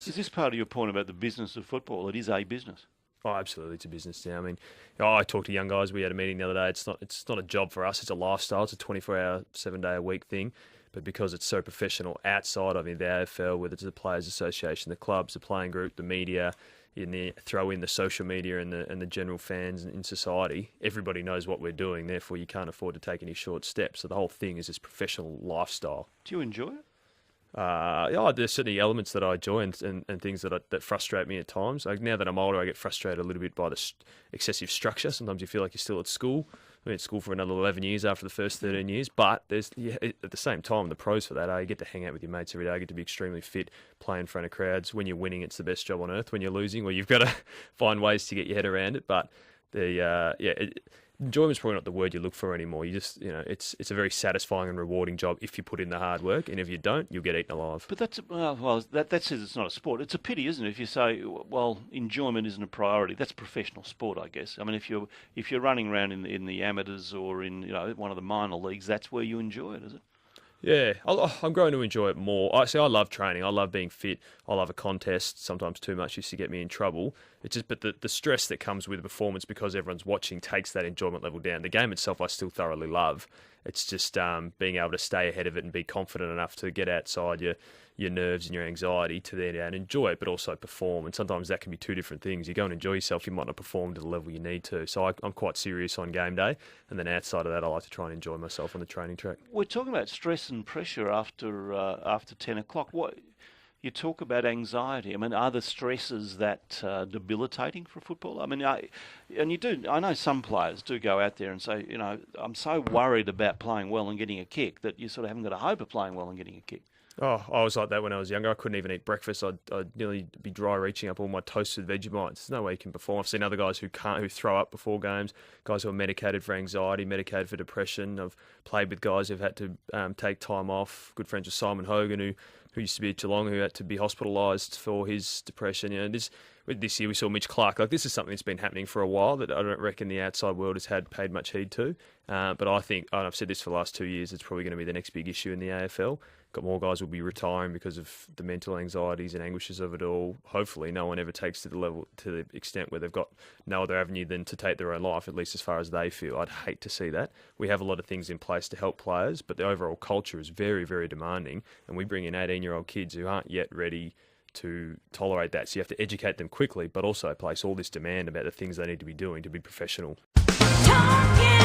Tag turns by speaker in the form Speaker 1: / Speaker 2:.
Speaker 1: Is this part of your point about the business of football? It is a business.
Speaker 2: Oh, absolutely, it's a business now. I mean, I talk to young guys. We had a meeting the other day. It's not a job for us. It's a lifestyle. It's a 24-hour, 7-day-a-week thing. But because it's so professional outside of the AFL, whether it's the Players Association, the clubs, the playing group, the media, throw in the social media and the general fans in society, everybody knows what we're doing. Therefore, you can't afford to take any short steps. So the whole thing is this professional lifestyle.
Speaker 1: Do you enjoy it?
Speaker 2: There's certainly elements that I enjoy and things that frustrate me at times. Like now that I'm older, I get frustrated a little bit by the excessive structure. Sometimes you feel like you're still at school. I've been at school for another 11 years after the first 13 years. But there's at the same time, the pros for that are you get to hang out with your mates every day, you get to be extremely fit, play in front of crowds. When you're winning, it's the best job on earth. When you're losing, well, you've got to find ways to get your head around it. But enjoyment's probably not the word you look for anymore. You just, it's a very satisfying and rewarding job if you put in the hard work, and if you don't, you'll get eaten alive.
Speaker 1: But that says it's not a sport. It's a pity, isn't it? If you say, well, enjoyment isn't a priority, that's professional sport, I guess. I mean, if you're running around in the amateurs or in one of the minor leagues, that's where you enjoy it, is it?
Speaker 2: Yeah, I'm growing to enjoy it more. I love training. I love being fit. I love a contest. Sometimes too much used to get me in trouble. It's just, but the stress that comes with the performance because everyone's watching takes that enjoyment level down. The game itself I still thoroughly love. It's just being able to stay ahead of it and be confident enough to get outside your nerves and your anxiety to then and enjoy it, but also perform. And sometimes that can be two different things. You go and enjoy yourself, you might not perform to the level you need to. So I'm quite serious on game day. And then outside of that, I like to try and enjoy myself on the training track.
Speaker 1: We're talking about stress and pressure after 10 o'clock. You talk about anxiety. I mean, are the stresses that debilitating for football? I mean, I know some players do go out there and say, I'm so worried about playing well and getting a kick that you sort of haven't got a hope of playing well and getting a kick.
Speaker 2: Oh, I was like that when I was younger. I couldn't even eat breakfast. I'd nearly be dry reaching up all my toasted Vegemite. There's no way you can perform. I've seen other guys who throw up before games, guys who are medicated for anxiety, medicated for depression. I've played with guys who've had to take time off. Good friends with Simon Hogan, who used to be at Geelong, who had to be hospitalised for his depression. This year we saw Mitch Clark. Like, this is something that's been happening for a while that I don't reckon the outside world has paid much heed to. But I think, and I've said this for the last 2 years, it's probably going to be the next big issue in the AFL. Got more guys will be retiring because of the mental anxieties and anguishes of it all. Hopefully no one ever takes to the extent where they've got no other avenue than to take their own life, at least as far as they feel. I'd hate to see that. We have a lot of things in place to help players, but the overall culture is very, very demanding. And we bring in 18-year-old kids who aren't yet ready to tolerate that. So you have to educate them quickly, but also place all this demand about the things they need to be doing to be professional. Talking